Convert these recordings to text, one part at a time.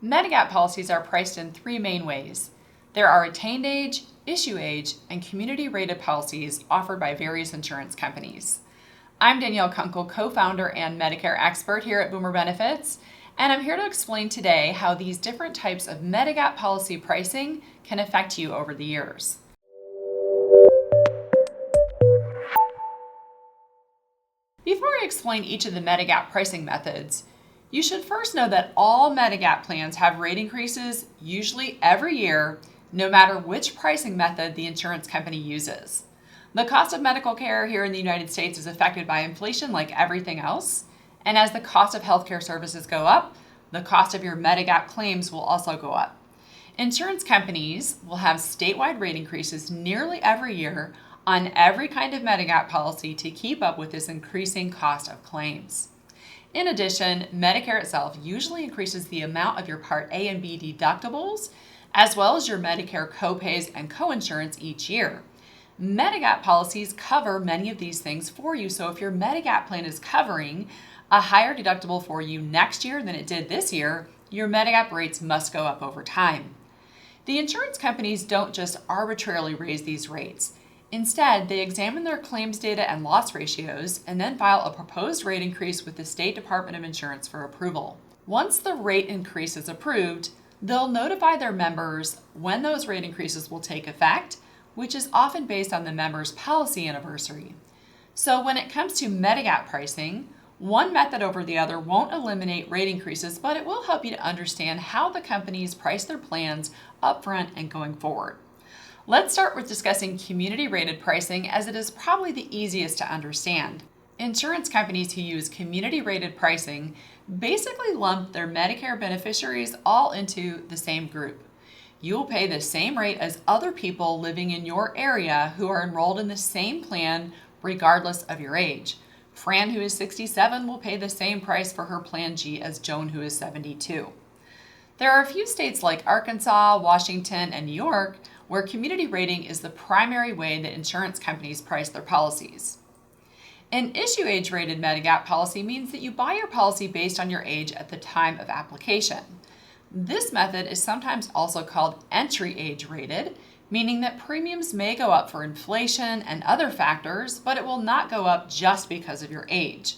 Medigap policies are priced in three main ways. There are attained-age, issue-age, and community-rated policies offered by various insurance companies. I'm Danielle Kunkel, co-founder and Medicare expert here at Boomer Benefits, and I'm here to explain today how these different types of Medigap policy pricing can affect you over the years. Before I explain each of the Medigap pricing methods, you should first know that all Medigap plans have rate increases, usually every year, no matter which pricing method the insurance company uses. The cost of medical care here in the United States is affected by inflation like everything else, and as the cost of healthcare services go up, the cost of your Medigap claims will also go up. Insurance companies will have statewide rate increases nearly every year on every kind of Medigap policy to keep up with this increasing cost of claims. In addition, Medicare itself usually increases the amount of your Part A and B deductibles, as well as your Medicare copays and coinsurance each year. Medigap policies cover many of these things for you, so if your Medigap plan is covering a higher deductible for you next year than it did this year, your Medigap rates must go up over time. The insurance companies don't just arbitrarily raise these rates. Instead, they examine their claims data and loss ratios and then file a proposed rate increase with the State Department of Insurance for approval. Once the rate increase is approved, they'll notify their members when those rate increases will take effect, which is often based on the member's policy anniversary. So when it comes to Medigap pricing, one method over the other won't eliminate rate increases, but it will help you to understand how the companies price their plans upfront and going forward. Let's start with discussing community-rated pricing, as it is probably the easiest to understand. Insurance companies who use community-rated pricing basically lump their Medicare beneficiaries all into the same group. You'll pay the same rate as other people living in your area who are enrolled in the same plan regardless of your age. Fran, who is 67, will pay the same price for her Plan G as Joan, who is 72. There are a few states like Arkansas, Washington, and New York where community rating is the primary way that insurance companies price their policies. An issue-age rated Medigap policy means that you buy your policy based on your age at the time of application. This method is sometimes also called entry-age rated, meaning that premiums may go up for inflation and other factors, but it will not go up just because of your age.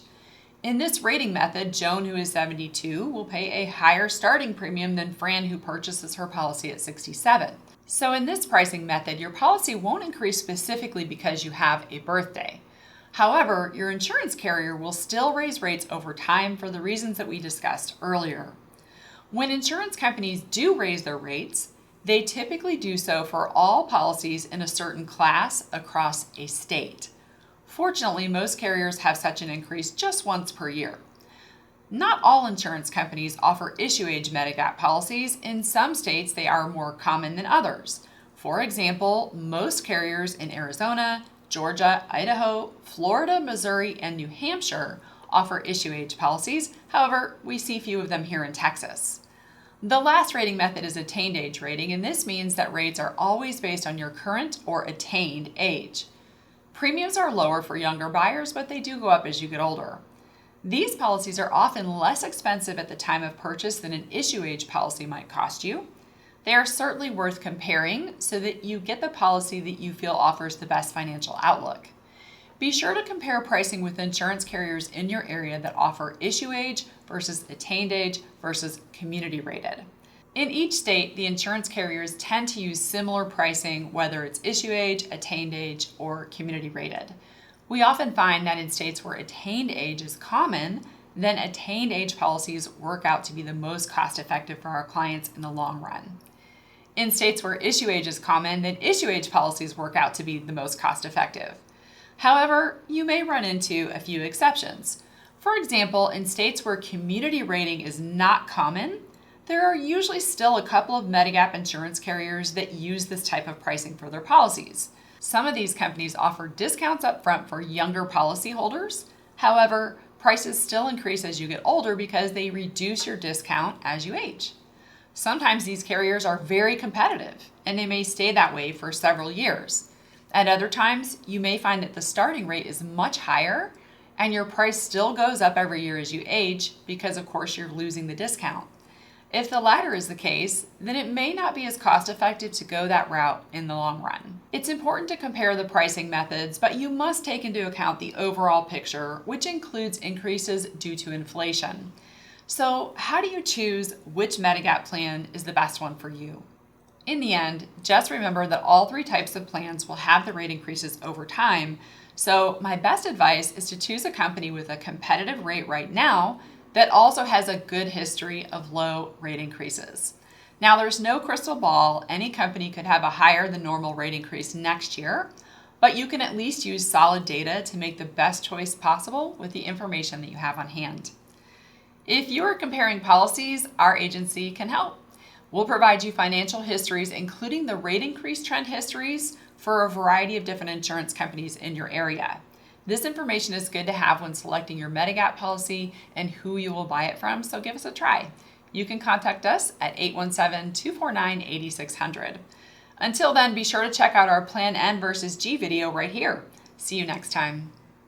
In this rating method, Joan, who is 72, will pay a higher starting premium than Fran, who purchases her policy at 67. So in this pricing method, your policy won't increase specifically because you have a birthday. However, your insurance carrier will still raise rates over time for the reasons that we discussed earlier. When insurance companies do raise their rates, they typically do so for all policies in a certain class across a state. Fortunately, most carriers have such an increase just once per year. Not all insurance companies offer issue-age Medigap policies. In some states, they are more common than others. For example, most carriers in Arizona, Georgia, Idaho, Florida, Missouri, and New Hampshire offer issue-age policies. However, we see few of them here in Texas. The last rating method is attained-age rating, and this means that rates are always based on your current or attained age. Premiums are lower for younger buyers, but they do go up as you get older. These policies are often less expensive at the time of purchase than an issue-age policy might cost you. They are certainly worth comparing so that you get the policy that you feel offers the best financial outlook. Be sure to compare pricing with insurance carriers in your area that offer issue-age versus attained-age versus community-rated. In each state, the insurance carriers tend to use similar pricing, whether it's issue-age, attained-age, or community-rated. We often find that in states where attained age is common, then attained age policies work out to be the most cost-effective for our clients in the long run. In states where issue age is common, then issue age policies work out to be the most cost-effective. However, you may run into a few exceptions. For example, in states where community rating is not common, there are usually still a couple of Medigap insurance carriers that use this type of pricing for their policies. Some of these companies offer discounts up front for younger policyholders. However, prices still increase as you get older because they reduce your discount as you age. Sometimes these carriers are very competitive, and they may stay that way for several years. At other times, you may find that the starting rate is much higher, and your price still goes up every year as you age because, of course, you're losing the discount. If the latter is the case, then it may not be as cost effective to go that route in the long run. It's important to compare the pricing methods, but you must take into account the overall picture, which includes increases due to inflation. So, how do you choose which Medigap plan is the best one for you? In the end, just remember that all three types of plans will have the rate increases over time. So, my best advice is to choose a company with a competitive rate right now that also has a good history of low rate increases. Now, there's no crystal ball. Any company could have a higher than normal rate increase next year, but you can at least use solid data to make the best choice possible with the information that you have on hand. If you are comparing policies, our agency can help. We'll provide you financial histories, including the rate increase trend histories for a variety of different insurance companies in your area. This information is good to have when selecting your Medigap policy and who you will buy it from, so give us a try. You can contact us at 817-249-8600. Until then, be sure to check out our Plan N versus G video right here. See you next time.